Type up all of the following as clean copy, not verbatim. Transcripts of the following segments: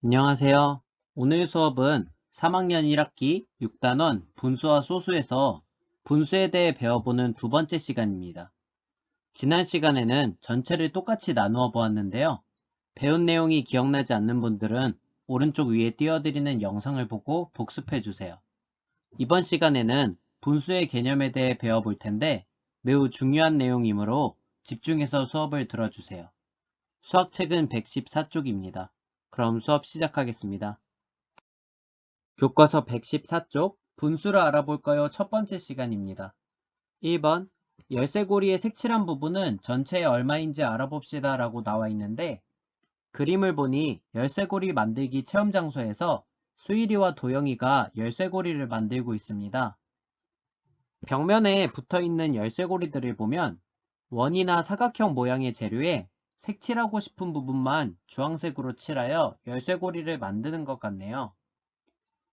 안녕하세요. 오늘 수업은 3학년 1학기 6단원 분수와 소수에서 분수에 대해 배워보는 두 번째 시간입니다. 지난 시간에는 전체를 똑같이 나누어 보았는데요. 배운 내용이 기억나지 않는 분들은 오른쪽 위에 띄워드리는 영상을 보고 복습해 주세요. 이번 시간에는 분수의 개념에 대해 배워볼 텐데 매우 중요한 내용이므로 집중해서 수업을 들어주세요. 수학책은 114쪽입니다. 그럼 수업 시작하겠습니다. 교과서 114쪽 분수를 알아볼까요? 첫 번째 시간입니다. 1번 열쇠고리의 색칠한 부분은 전체에 얼마인지 알아봅시다 라고 나와 있는데 그림을 보니 열쇠고리 만들기 체험 장소에서 수일이와 도영이가 열쇠고리를 만들고 있습니다. 벽면에 붙어있는 열쇠고리들을 보면 원이나 사각형 모양의 재료에 색칠하고 싶은 부분만 주황색으로 칠하여 열쇠고리를 만드는 것 같네요.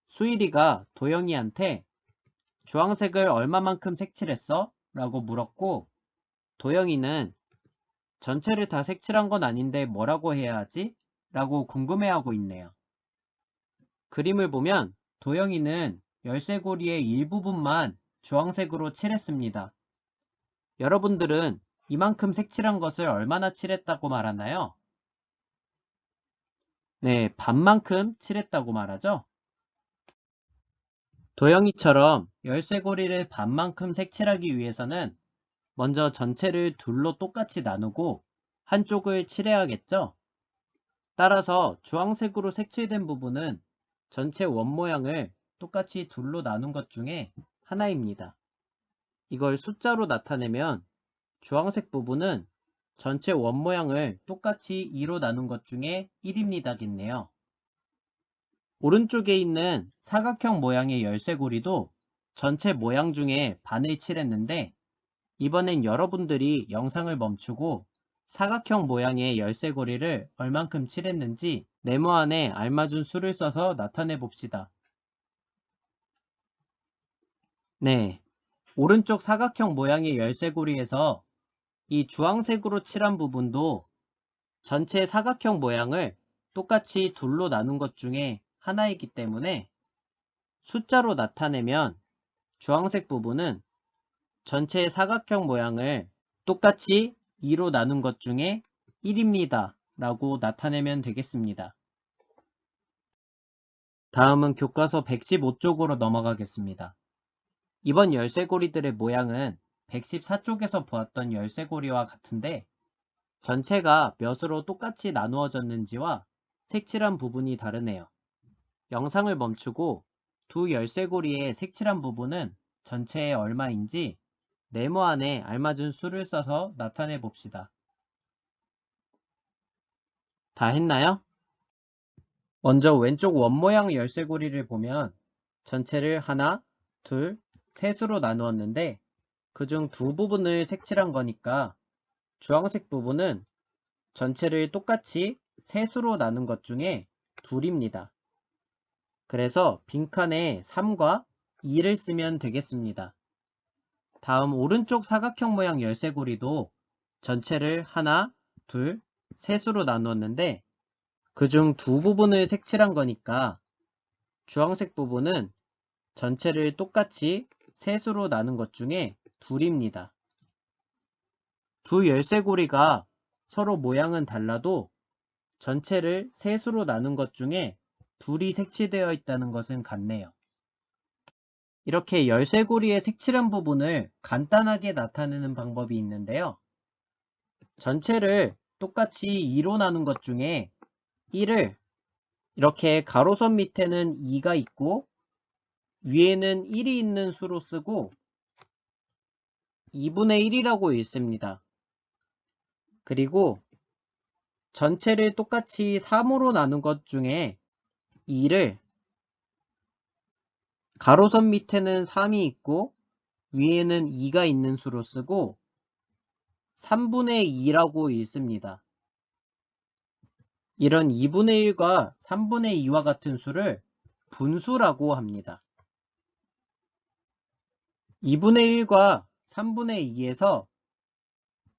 수일이가 도영이한테 주황색을 얼마만큼 색칠했어? 라고 물었고 도영이는 전체를 다 색칠한 건 아닌데 뭐라고 해야 하지? 라고 궁금해하고 있네요. 그림을 보면 도영이는 열쇠고리의 일부분만 주황색으로 칠했습니다. 여러분들은 이만큼 색칠한 것을 얼마나 칠했다고 말하나요? 네, 반만큼 칠했다고 말하죠? 도영이처럼 열쇠고리를 반만큼 색칠하기 위해서는 먼저 전체를 둘로 똑같이 나누고 한쪽을 칠해야겠죠? 따라서 주황색으로 색칠된 부분은 전체 원 모양을 똑같이 둘로 나눈 것 중에 하나입니다. 이걸 숫자로 나타내면 주황색 부분은 전체 원 모양을 똑같이 2로 나눈 것 중에 1입니다겠네요. 오른쪽에 있는 사각형 모양의 열쇠고리도 전체 모양 중에 반을 칠했는데 이번엔 여러분들이 영상을 멈추고 사각형 모양의 열쇠고리를 얼만큼 칠했는지 네모 안에 알맞은 수를 써서 나타내 봅시다. 네, 오른쪽 사각형 모양의 열쇠고리에서 이 주황색으로 칠한 부분도 전체 사각형 모양을 똑같이 둘로 나눈 것 중에 하나이기 때문에 숫자로 나타내면 주황색 부분은 전체 사각형 모양을 똑같이 2로 나눈 것 중에 1입니다. 라고 나타내면 되겠습니다. 다음은 교과서 115쪽으로 넘어가겠습니다. 이번 열쇠고리들의 모양은 114쪽에서 보았던 열쇠고리와 같은데 전체가 몇으로 똑같이 나누어졌는지와 색칠한 부분이 다르네요. 영상을 멈추고 두 열쇠고리의 색칠한 부분은 전체에 얼마인지 네모 안에 알맞은 수를 써서 나타내 봅시다. 다 했나요? 먼저 왼쪽 원 모양 열쇠고리를 보면 전체를 하나, 둘, 셋으로 나누었는데 그중 두 부분을 색칠한 거니까 주황색 부분은 전체를 똑같이 셋으로 나눈 것 중에 둘입니다. 그래서 빈칸에 3과 2를 쓰면 되겠습니다. 다음 오른쪽 사각형 모양 열쇠고리도 전체를 하나, 둘, 셋으로 나누었는데 그중 두 부분을 색칠한 거니까 주황색 부분은 전체를 똑같이 셋으로 나눈 것 중에 둘입니다. 두 열쇠고리가 서로 모양은 달라도 전체를 셋으로 나눈 것 중에 둘이 색칠되어 있다는 것은 같네요. 이렇게 열쇠고리의 색칠한 부분을 간단하게 나타내는 방법이 있는데요. 전체를 똑같이 2로 나눈 것 중에 1을 이렇게 가로선 밑에는 2가 있고 위에는 1이 있는 수로 쓰고 2분의 1이라고 읽습니다. 그리고 전체를 똑같이 3으로 나눈 것 중에 2를 가로선 밑에는 3이 있고 위에는 2가 있는 수로 쓰고 3분의 2라고 읽습니다. 이런 2분의 1과 3분의 2와 같은 수를 분수라고 합니다. 2분의 1과 3분의 2에서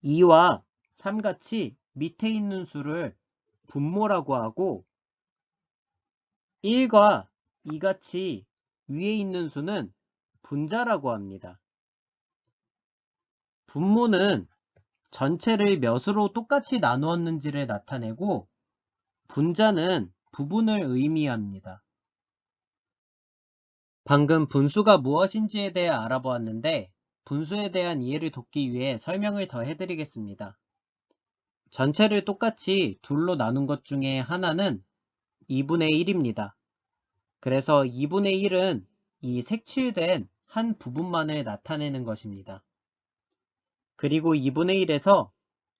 2와 3같이 밑에 있는 수를 분모라고 하고 1과 2같이 위에 있는 수는 분자라고 합니다. 분모는 전체를 몇으로 똑같이 나누었는지를 나타내고 분자는 부분을 의미합니다. 방금 분수가 무엇인지에 대해 알아보았는데 분수에 대한 이해를 돕기 위해 설명을 더 해드리겠습니다. 전체를 똑같이 둘로 나눈 것 중에 하나는 2분의 1입니다. 그래서 2분의 1은 이 색칠된 한 부분만을 나타내는 것입니다. 그리고 2분의 1에서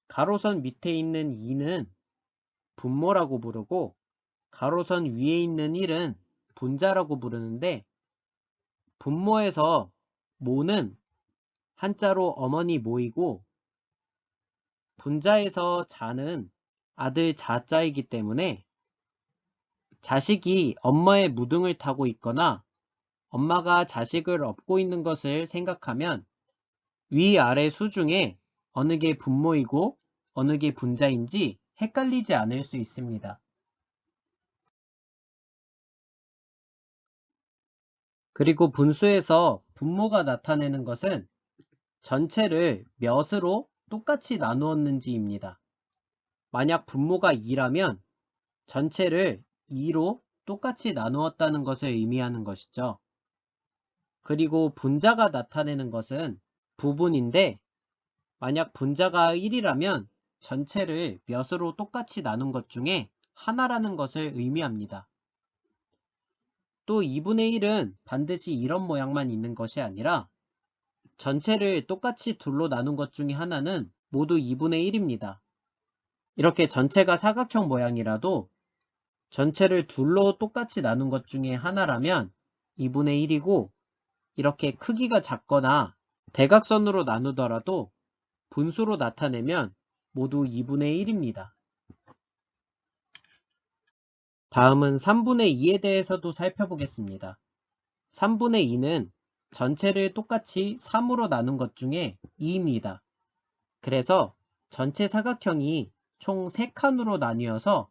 가로선 밑에 있는 2는 분모라고 부르고 가로선 위에 있는 1은 분자라고 부르는데 분모에서 모는 한자로 어머니 모이고 분자에서 자는 아들 자자이기 때문에 자식이 엄마의 무등을 타고 있거나 엄마가 자식을 업고 있는 것을 생각하면 위아래 수 중에 어느 게 분모이고 어느 게 분자인지 헷갈리지 않을 수 있습니다. 그리고 분수에서 분모가 나타내는 것은 전체를 몇으로 똑같이 나누었는지입니다. 만약 분모가 2라면 전체를 2로 똑같이 나누었다는 것을 의미하는 것이죠. 그리고 분자가 나타내는 것은 부분인데 만약 분자가 1이라면 전체를 몇으로 똑같이 나눈 것 중에 하나라는 것을 의미합니다. 또 2분의 1은 반드시 이런 모양만 있는 것이 아니라 전체를 똑같이 둘로 나눈 것 중에 하나는 모두 2분의 1입니다. 이렇게 전체가 사각형 모양이라도 전체를 둘로 똑같이 나눈 것 중에 하나라면 2분의 1이고 이렇게 크기가 작거나 대각선으로 나누더라도 분수로 나타내면 모두 2분의 1입니다. 다음은 3분의 2에 대해서도 살펴보겠습니다. 3분의 2는 전체를 똑같이 3으로 나눈 것 중에 2입니다. 그래서 전체 사각형이 총 3칸으로 나뉘어서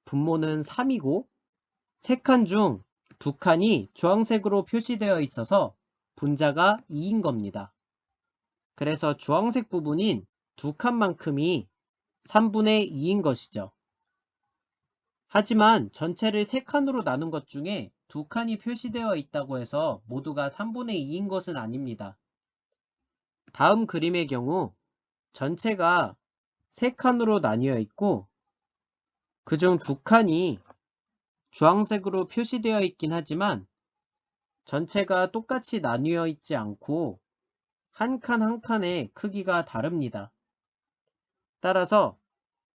분모는 3이고 3칸 중 2칸이 주황색으로 표시되어 있어서 분자가 2인 겁니다. 그래서 주황색 부분인 2칸만큼이 3분의 2인 것이죠. 하지만 전체를 3칸으로 나눈 것 중에 2칸이 표시되어 있다고 해서 모두가 3분의 2인 것은 아닙니다. 다음 그림의 경우 전체가 3칸으로 나뉘어 있고 그중 2칸이 주황색으로 표시되어 있긴 하지만 전체가 똑같이 나뉘어 있지 않고 한 칸 한 칸의 크기가 다릅니다. 따라서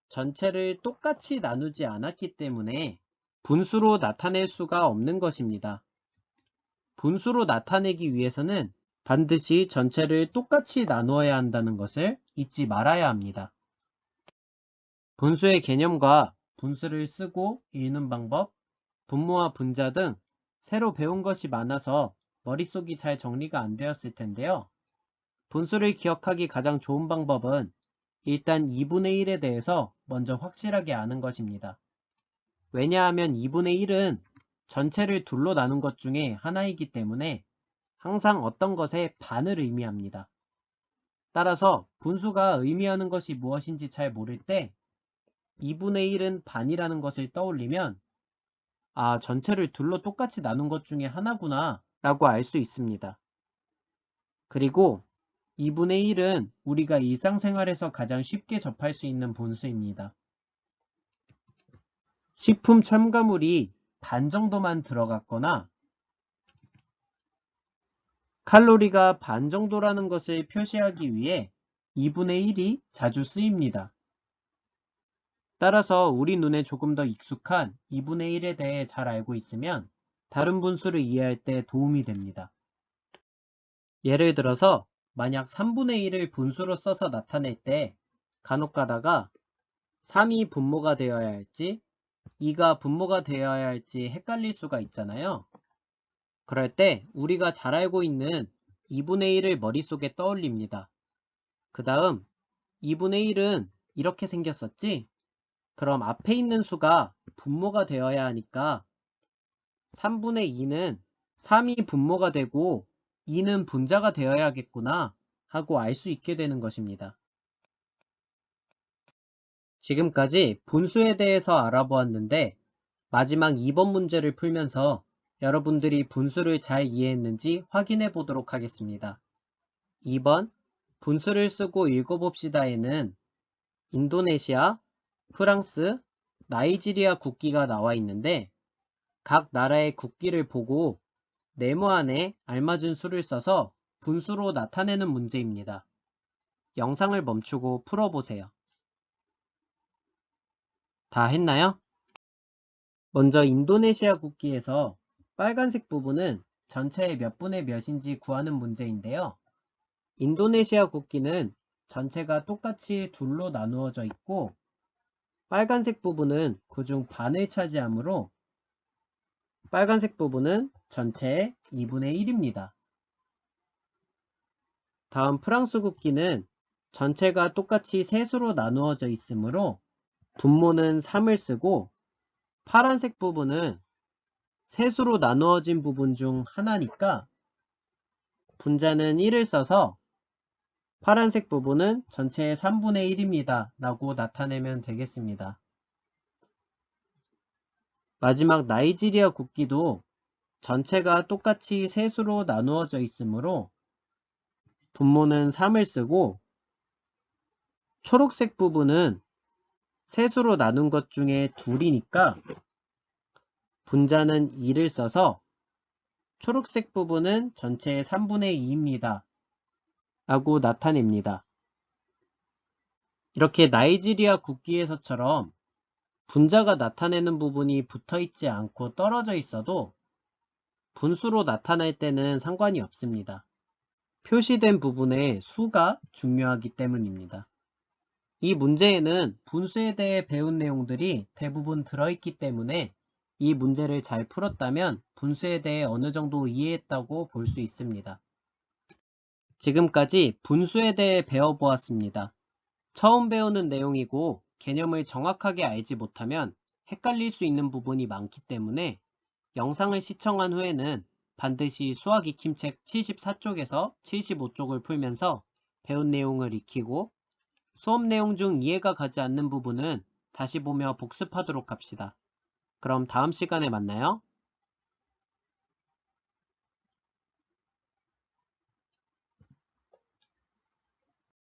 전체를 똑같이 나누지 않았기 때문에 분수로 나타낼 수가 없는 것입니다. 분수로 나타내기 위해서는 반드시 전체를 똑같이 나누어야 한다는 것을 잊지 말아야 합니다. 분수의 개념과 분수를 쓰고 읽는 방법, 분모와 분자 등 새로 배운 것이 많아서 머릿속이 잘 정리가 안 되었을 텐데요. 분수를 기억하기 가장 좋은 방법은 일단 2분의 1에 대해서 먼저 확실하게 아는 것입니다. 왜냐하면 2분의 1은 전체를 둘로 나눈 것 중에 하나이기 때문에 항상 어떤 것의 반을 의미합니다. 따라서 분수가 의미하는 것이 무엇인지 잘 모를 때 2분의 1은 반이라는 것을 떠올리면 아, 전체를 둘로 똑같이 나눈 것 중에 하나구나 라고 알 수 있습니다. 그리고 2분의 1은 우리가 일상생활에서 가장 쉽게 접할 수 있는 분수입니다. 식품 첨가물이 반 정도만 들어갔거나 칼로리가 반 정도라는 것을 표시하기 위해 2분의 1이 자주 쓰입니다. 따라서 우리 눈에 조금 더 익숙한 2분의 1에 대해 잘 알고 있으면 다른 분수를 이해할 때 도움이 됩니다. 예를 들어서 만약 3분의 1을 분수로 써서 나타낼 때 간혹 가다가 3이 분모가 되어야 할지 2가 분모가 되어야 할지 헷갈릴 수가 있잖아요. 그럴 때 우리가 잘 알고 있는 2분의 1을 머릿속에 떠올립니다. 그 다음 2분의 1은 이렇게 생겼었지? 그럼 앞에 있는 수가 분모가 되어야 하니까 3분의 2는 3이 분모가 되고 2는 분자가 되어야겠구나 하고 알 수 있게 되는 것입니다. 지금까지 분수에 대해서 알아보았는데 마지막 2번 문제를 풀면서 여러분들이 분수를 잘 이해했는지 확인해 보도록 하겠습니다. 2번 분수를 쓰고 읽어봅시다에는 인도네시아, 프랑스, 나이지리아 국기가 나와 있는데 각 나라의 국기를 보고 네모 안에 알맞은 수를 써서 분수로 나타내는 문제입니다. 영상을 멈추고 풀어보세요. 다 했나요? 먼저 인도네시아 국기에서 빨간색 부분은 전체의 몇 분의 몇인지 구하는 문제인데요. 인도네시아 국기는 전체가 똑같이 둘로 나누어져 있고 빨간색 부분은 그중 반을 차지하므로 빨간색 부분은 전체의 2분의 1입니다. 다음 프랑스 국기는 전체가 똑같이 셋으로 나누어져 있으므로 분모는 3을 쓰고 파란색 부분은 셋으로 나누어진 부분 중 하나니까 분자는 1을 써서 파란색 부분은 전체의 3분의 1입니다. 라고 나타내면 되겠습니다. 마지막 나이지리아 국기도 전체가 똑같이 셋으로 나누어져 있으므로 분모는 3을 쓰고 초록색 부분은 셋으로 나눈 것 중에 둘이니까 분자는 2를 써서 초록색 부분은 전체의 3분의 2입니다. 라고 나타냅니다. 이렇게 나이지리아 국기에서처럼 분자가 나타내는 부분이 붙어 있지 않고 떨어져 있어도 분수로 나타날 때는 상관이 없습니다. 표시된 부분의 수가 중요하기 때문입니다. 이 문제에는 분수에 대해 배운 내용들이 대부분 들어있기 때문에 이 문제를 잘 풀었다면 분수에 대해 어느 정도 이해했다고 볼 수 있습니다. 지금까지 분수에 대해 배워보았습니다. 처음 배우는 내용이고 개념을 정확하게 알지 못하면 헷갈릴 수 있는 부분이 많기 때문에 영상을 시청한 후에는 반드시 수학 익힘책 74쪽에서 75쪽을 풀면서 배운 내용을 익히고 수업 내용 중 이해가 가지 않는 부분은 다시 보며 복습하도록 합시다. 그럼 다음 시간에 만나요.